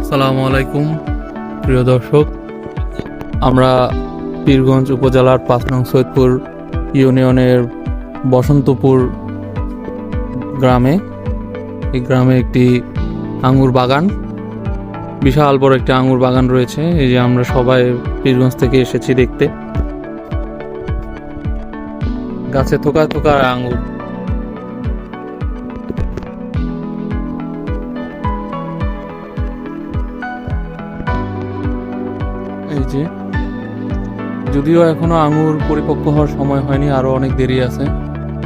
আসসালামু আলাইকুম প্রিয় দর্শক, আমরা পীরগঞ্জ উপজেলার ৫ নং সৈয়দপুর ইউনিয়নের বসন্তপুর গ্রামে। এই গ্রামে একটি আঙ্গুর বাগান, বিশাল বড় একটি আঙ্গুর বাগান রয়েছে। এই যে আমরা সবাই পীরগঞ্জ থেকে এসেছি দেখতে। গাছে থোকা থোকা আঙ্গুর। এই যে যদিও এখনো আঙ্গুর পরিপক্ক হওয়ার সময় হয়নি, আরো অনেক দেরি আছে।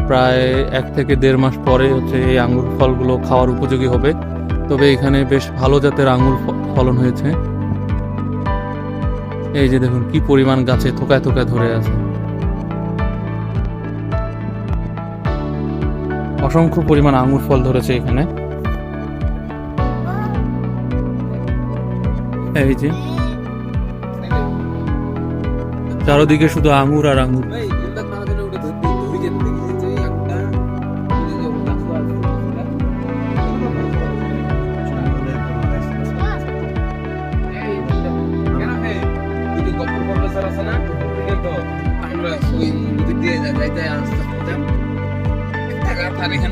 প্রায় 1 থেকে 1.5 মাস পরে এই আঙ্গুর ফলগুলো খাওয়ার উপযোগী হবে। তবে এখানে বেশ ভালো জাতের আঙ্গুর ফলন হয়েছে। এই যে দেখুন কি পরিমাণ গাছে থোকায় থোকায় ধরে আছে। অসংখ্য পরিমাণ আঙ্গুর ফল ধরেছে এখানে। এই যে চারদিকে শুধু আঙ্গুর আর আঙ্গুর।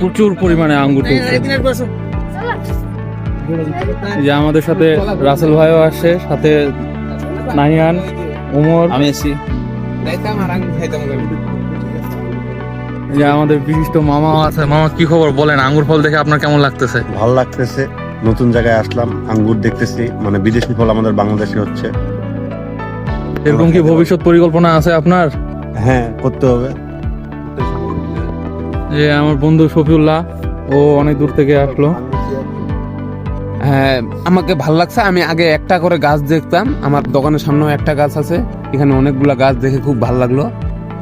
প্রচুর পরিমাণে আঙ্গুর ধরছে। যে আমাদের সাথে রাসেল ভাইও আসছে, সাথে নাহিয়ান, ওমর, আমি আছি। যে আমাদের বিশিষ্ট মামা আছে। মামা কি খবর বলেন, আঙ্গুর ফল দেখে আপনার কেমন লাগতেছে? ভালো লাগতেছে, নতুন জায়গায় আসলাম, আঙ্গুর দেখতেছি, মানে বিদেশি ফল আমাদের বাংলাদেশে হচ্ছে। এরকম কি ভবিষ্যৎ পরিকল্পনা আছে আপনার? হ্যাঁ, করতে হবে। যে আমার বন্ধু শফিউল্লাহ, ও অনেক দূর থেকে আসলো। হ্যাঁ, আমাকে ভালো লাগছে। আমি আগে একটা করে গাছ দেখতাম, আমার দোকানের সামনেও একটা গাছ আছে, এখানে অনেকগুলা গাছ দেখে খুব ভালো লাগলো।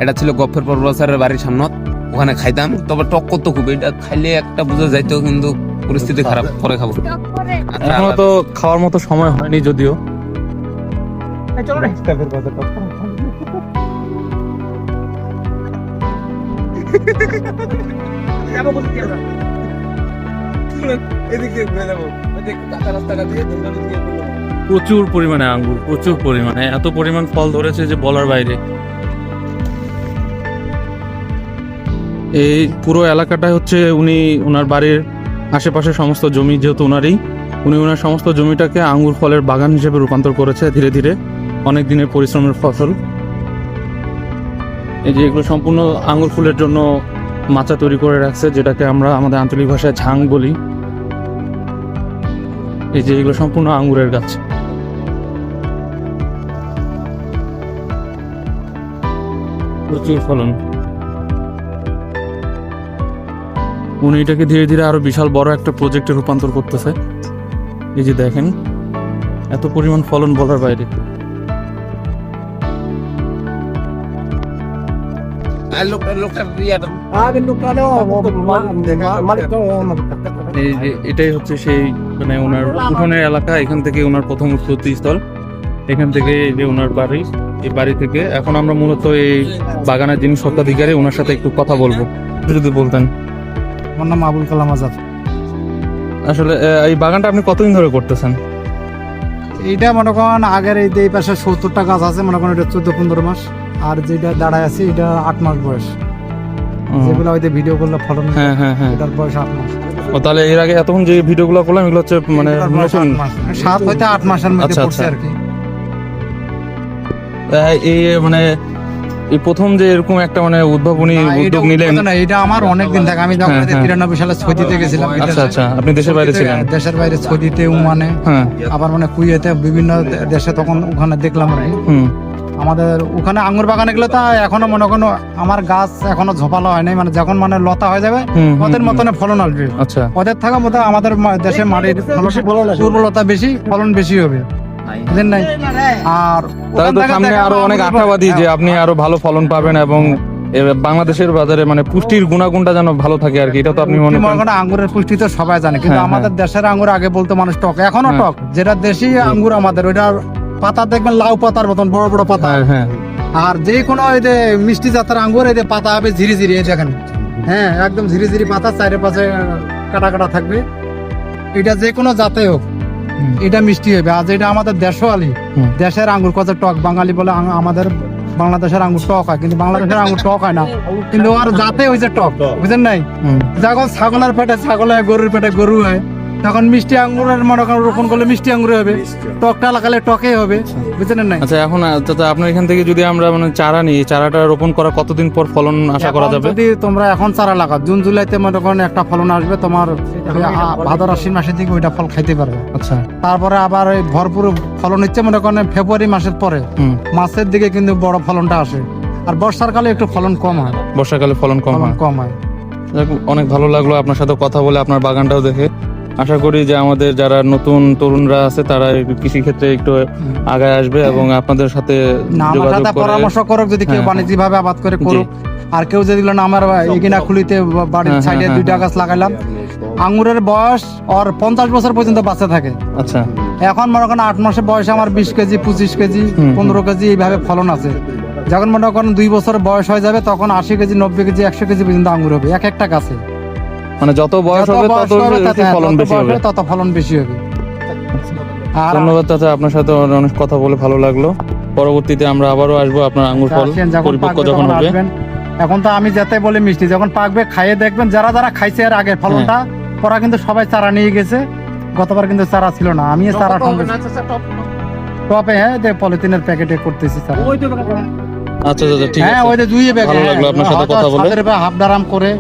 এটা ছিল গফের পরবসারের বাড়ির সামনে, ওখানে খাইতাম, তবে টক করতো খুব। এটা খাইলে একটা বুঝা যাইতো, কিন্তু পরিস্থিতি খারাপ, পরে খাবো। এখনো তো খাওয়ার মতো সময় হয়নি যদিও। প্রচুর পরিমাণে আঙ্গুর, প্রচুর পরিমাণে, এত পরিমাণ ফল ধরেছে যে বলার বাইরে। এই পুরো এলাকাটা হচ্ছে উনি ওনার বাড়ির আশেপাশে সমস্ত জমি যেহেতু ওনারই, উনি ওনার সমস্ত জমিটাকে আঙ্গুর ফলের বাগান হিসেবে রূপান্তর করেছে ধীরে ধীরে। অনেক দিনের পরিশ্রমের ফসল। এই যে এগুলো সম্পূর্ণ আঙ্গুর ফুলের জন্য মাচা তৈরি করে রাখছে, যেটাকে আমরা আমাদের আঞ্চলিক ভাষায় ঝাং বলি। এই যে এগুলো সম্পূর্ণ আঙ্গুরের গাছ। প্রচুর ফলন। উনি এটাকে ধীরে ধীরে আরো বিশাল বড় একটা প্রজেক্টে রূপান্তর করতেছে। এই যে দেখেন এত পরিমাণ ফলন বলার বাইরে। এই যে এটাই হচ্ছে সেই মানে ওনার উঠোনের এলাকা, এখান থেকে ওনার প্রথম উৎপত্তি স্থল, এখান থেকে এই যে ওনার বাড়ি। এই বাড়ি থেকে এখন আমরা মূলত এই বাগানের যিনি স্বত্বাধিকারী ওনার সাথে একটু কথা বলবো, যদি বলতেন। আমার নাম আবুল কালাম আজাদ। আসলে এই বাগানটা আপনি কতদিন ধরে করতেছেন? এইটা মনে করেন আগের এই পাশে 70টা গাছ আছে, মনে করেন এটা 14-15 মাস। আর যেটা দাঁড়ায় আছে এটা 8 মাস বয়স। যেগুলো হয়তো ভিডিও করলে ফলন, হ্যাঁ হ্যাঁ হ্যাঁ, এটার বয়স 8 মাস। ও তাহলে এর আগে এতক্ষণ যে ভিডিওগুলো করলাম এগুলো হচ্ছে মানে এটার বয়স 8 মাস। 7 হইতে 8 মাসের মধ্যে আচ্ছা, পড়ছে আচ্ছা। আর কি। এই মানে এই প্রথম যে এরকম একটা মানে উদ্ভাবনী না, এটা উদ্যোগ নিলেন। না, এটা আমার অনেক দিন থেকে, আমি যখন হ্যাঁ, হ্যাঁ। 93 সালে সৌদিতে গেছিলাম। আচ্ছা আচ্ছা, আপনি দেশের বাইরে ছিলেন? দেশের বাইরে সৌদিতে, ওমানে, হ্যাঁ। আবার মানে কুয়েতে, বিভিন্ন দেশে তখন ওখানে দেখলাম আর কি। হুম। আমাদের ওখানে আঙ্গুর বাগান এগুলো তো এখনো মনে করো আমার গাছ এখনো ঝোপালো হয় নাই, মানে যখন মানে লতা হয়ে যাবে ওদের মতনে ফলন আসবে। আচ্ছা। ওদের থাকা মতো আমাদের দেশে মাটির দুর্বলতা বেশি, ফলন বেশি হবে, বুঝলেন নাই? আর তাহলে তো সামনে আরো অনেক আশাবাদী যে আপনি আরো ভালো ফলন পাবেন এবং বাংলাদেশের বাজারে মানে পুষ্টির গুণাগুণটা যেন ভালো থাকে আর কি। এটা তো আপনি মনে করেন আঙ্গুরের পুষ্টি তো সবাই জানে, কিন্তু হ্যাঁ, আমাদের দেশের আঙ্গুর আগে বলতো মানুষ টক, এখনো হ্যাঁ। টক। যেটা দেশি আঙ্গুর আমাদের, ওইটা পাতা দেখবেন লাউ পাতার মতন বড় বড় পাতা। হ্যাঁ হ্যাঁ। আর যে কোনো এই যে মিষ্টি জাতের আঙ্গুর, এই যে পাতা হবে ঝিরি ঝিরি, এই দেখেন, হ্যাঁ একদম ঝিরি ঝিরি পাতা, চারিপাশে কাটা কাটা থাকবে। এটা যে কোনো জাতে হোক, এটা মিষ্টি হবে। আর যেটা আমাদের দেশওয়ালি, হুম। দেশের আঙ্গুর কত টক, বাঙালি বলে আমাদের বাংলাদেশের আঙ্গুর টক হয়, কিন্তু বাংলাদেশের আঙ্গুর টক হয় না, কিন্তু আর যাতে হয়েছে টক, বুঝেন নাই? হুম। যখন ছাগলের পেটে ছাগল হয়, গরুর পেটে গরু হয়, তখন মিষ্টি আঙ্গুরের মনে করেন রোপণ করলে মিষ্টি আঙ্গুর হবে, টকটা লাগালে টকে হবে, বুঝেন নাই? আচ্ছা, এখন চাচা আপনার এখান থেকে যদি আমরা মানে চারা নিই, চারাটা রোপণ করার কতদিন পর ফলন আশা করা এখন যাবে? যদি তোমরা এখন চারা লাগাও, জুন জুলাইতে মনে করেন একটা ফলন আসবে, তোমার ভাদর আশ্বিন মাসের দিকে ওইটা ফল খাইতে পারবে। আচ্ছা। তারপরে আবার এই ভরপুর ফলন হচ্ছে মনে করেন ফেব্রুয়ারি মাসের পরে, হুম। মাসের দিকে কিন্তু বড় ফলনটা আসে। আর বর্ষার কালে একটু ফলন কম হয়, বর্ষাকালে ফলন কম ফলন হয়। কম হয়। যাক, অনেক ভালো লাগলো আপনার সাথে কথা বলে, আপনার বাগানটাও দেখে। আশা করি যে আমাদের যারা নতুন তরুণরা আছে তারা কৃষি ক্ষেত্রে একটু আগায় আসবে এবং আপনাদের সাথে না, আমার যোগাযোগ সাথে করে। পরামর্শ করুক, যদি কেউ হ্যাঁ, বাণিজ্যিক ভাবে আবাদ করে জি। করুক। আর কেউ যদি বলেন আমার এগিনা খুলিতে বাড়ির হ্যাঁ, সাইডে হ্যাঁ, 2টা গাছ লাগাইলাম, আঙ্গুরের বয়স আর 50 বছর পর্যন্ত বাঁচে থাকে। আচ্ছা। এখন মনে করেন 8 মাসের বয়সে আমার 20 কেজি 25 কেজি হুম, 15 কেজি এইভাবে ফলন আছে। যখন মনে করেন 2 বছর বয়স হয়ে যাবে, তখন 80 কেজি 90 কেজি 100 কেজি পর্যন্ত আঙ্গুর হবে এক একটা গাছে। মানে যত বয়স যত হবে বয়স তত হবে, বেশি ফলন তত বেশি বয়স হবে। হবে, তত ফলন বেশি হবে। আর ধন্যবাদ চাচা, আপনার সাথে অনেক কথা বলে ভালো লাগলো। পরবর্তীতে আমরা আবারও আসবো আপনার আঙ্গুর ফল আসেন, যখন পরিপক্ক পাকবে যখন তখন হবে। আসবেন। এখন তো আমি যেতে বলি মিষ্টি, যখন পাকবে খাইয়ে দেখবেন। যারা যারা খাইছে এর আগে ফলনটা, ওরা কিন্তু সবাই চারা নিয়ে গেছে। গতবার কিন্তু চারা ছিল না, আমি চারা টপে, হ্যাঁ, পলিথিনের প্যাকেটে করতেছি চারা। আচ্ছা চাচা, ঠিক হ্যাঁ, আছে। ওই যে 2 ব্যাগ, ভালো লাগলো আপনার সাথে কথা বলে। হাফ ডারাম করে